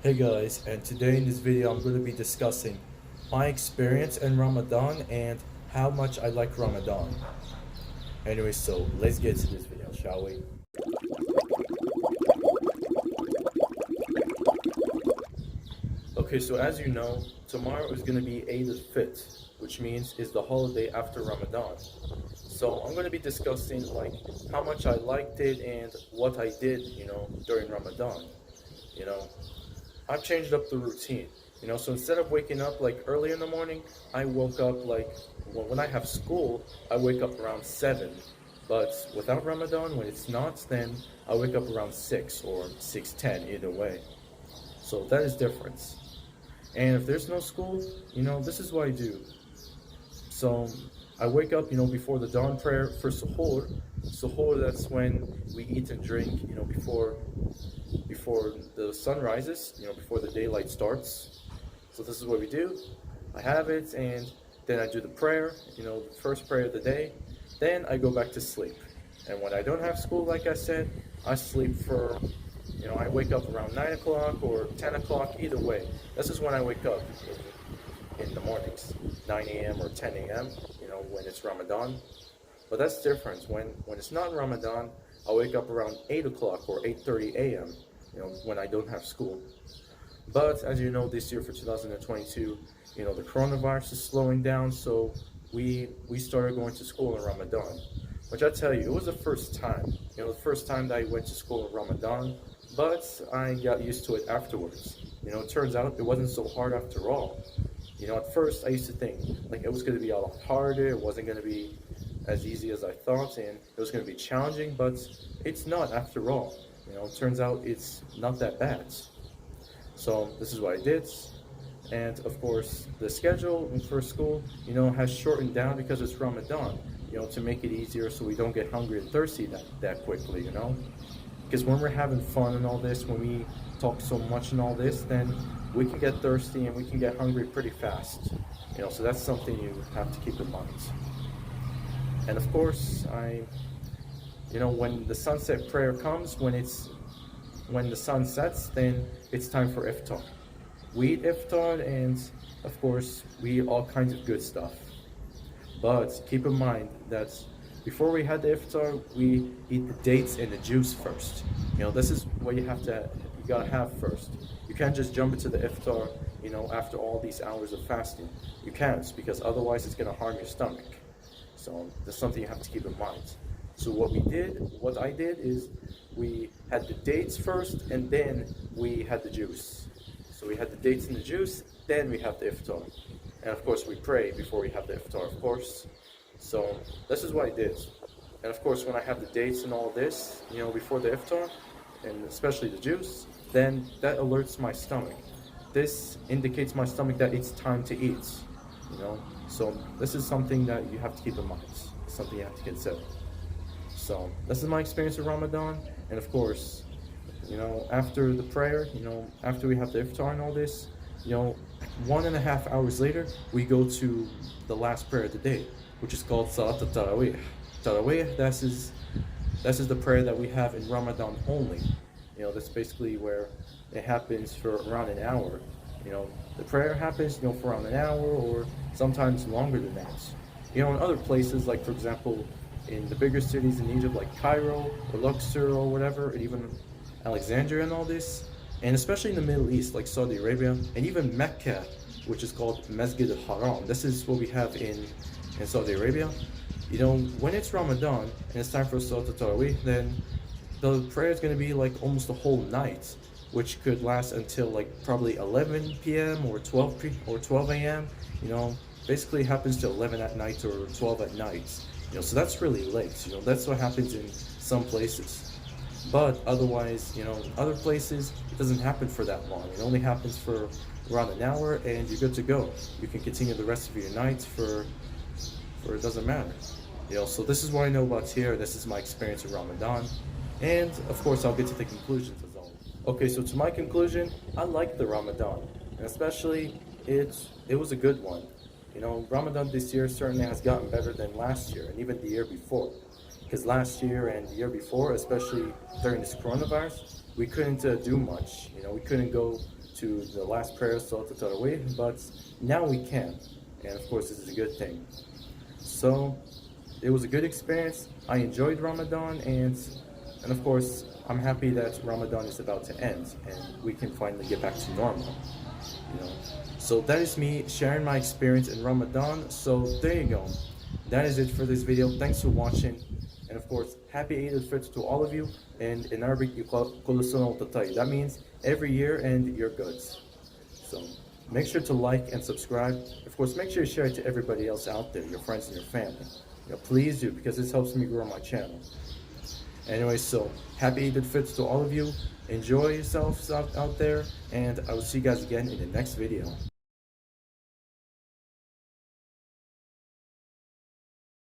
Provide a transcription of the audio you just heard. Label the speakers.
Speaker 1: Hey guys, and today in this video I'm going to be discussing my experience in Ramadan and how much I like Ramadan. Anyway, so let's get to this video, shall we? Okay, so as you know, tomorrow is going to be Eid al-Fitr, which means is the holiday after Ramadan. So I'm going to be discussing like how much I liked it and what I did, during Ramadan. You know, I've changed up the routine. So instead of waking up like early in the morning, I woke up like when I have school, I wake up around 7. But without Ramadan, when it's not, then I wake up around 6 or 6:10 either way. So that is difference. And if there's no school, this is what I do. So I wake up, before the dawn prayer for suhoor. Suhoor, that's when we eat and drink, before the sun rises, before the daylight starts. So this is what we do. I have it, and then I do the prayer, the first prayer of the day. Then I go back to sleep. And when I don't have school, like I said, I sleep for, I wake up around 9 o'clock or 10 o'clock, either way. This is when I wake up in the mornings, 9 a.m. or 10 a.m., when it's Ramadan. But that's different. When it's not Ramadan, I wake up around 8 o'clock or 8:30 a.m., when I don't have school. But as you know, this year for 2022, the coronavirus is slowing down, so we started going to school in Ramadan. Which I tell you, it was the first time, the first time that I went to school in Ramadan, but I got used to it afterwards. It turns out it wasn't so hard after all. At first I used to think like it was going to be a lot harder, it wasn't going to be as easy as I thought, and it was going to be challenging, but it's not after all. It turns out it's not that bad. So this is what I did. And of course, the schedule for school, has shortened down because it's Ramadan, to make it easier so we don't get hungry and thirsty that quickly, Because when we're having fun and all this, when we talk so much and all this, then we can get thirsty and we can get hungry pretty fast. So that's something you have to keep in mind. And of course, when the sunset prayer comes, when the sun sets, then it's time for iftar. We eat iftar, and of course, we eat all kinds of good stuff. But keep in mind that before we had the iftar, we eat the dates and the juice first. This is what you gotta have first. You can't just jump into the iftar, after all these hours of fasting. You can't, because otherwise it's gonna harm your stomach. So that's something you have to keep in mind. So what I did is we had the dates first, and then we had the juice. So we had the dates and the juice, then we have the iftar. And of course we pray before we have the iftar, of course. So this is what I did. And of course when I have the dates and all this, before the iftar, and especially the juice, then that alerts my stomach. This indicates my stomach that it's time to eat, So this is something that you have to keep in mind, something you have to consider. So this is my experience with Ramadan, and of course, after the prayer, after we have the iftar and all this, 1.5 hours later, we go to the last prayer of the day, which is called Salat Taraweeh. Taraweeh, this is the prayer that we have in Ramadan only. That's basically where it happens for around an hour. The prayer happens, for around an hour or sometimes longer than that. In other places, like for example, in the bigger cities in Egypt, like Cairo or Luxor or whatever, and even Alexandria and all this, and especially in the Middle East, like Saudi Arabia, and even Mecca, which is called Masjid al-Haram. This is what we have in Saudi Arabia. When it's Ramadan and it's time for Salat Taraweeh, then the prayer is going to be like almost a whole night, which could last until like probably 11 p.m. or 12 a.m. Basically it happens to 11 at night or 12 at night. So that's really late. That's what happens in some places. But otherwise, other places, it doesn't happen for that long. It only happens for around an hour, and you're good to go. You can continue the rest of your nights for it doesn't matter. So this is what I know about here. This is my experience in Ramadan. And of course, I'll get to the conclusions as always. Okay, so to my conclusion, I like the Ramadan, and especially it was a good one. Ramadan this year certainly has gotten better than last year and even the year before. Because last year and the year before, especially during this coronavirus, we couldn't do much. We couldn't go to the last prayer, Salat Taraweeh, but now we can. And of course, this is a good thing. So, it was a good experience. I enjoyed Ramadan, and of course, I'm happy that Ramadan is about to end and we can finally get back to normal. You know, so that is me sharing my experience in Ramadan. So there you go. That is it for this video. Thanks for watching, and of course, happy Eid al-Fitr to all of you. And in Arabic, you call Kullu Sana wa Tayyib. That means every year and your goods. So make sure to like and subscribe. Of course, make sure you share it to everybody else out there, your friends and your family. Please do, because this helps me grow my channel. Anyway, so happy Eid al-Fitr to all of you. Enjoy yourselves out there, and I will see you guys again in the next video.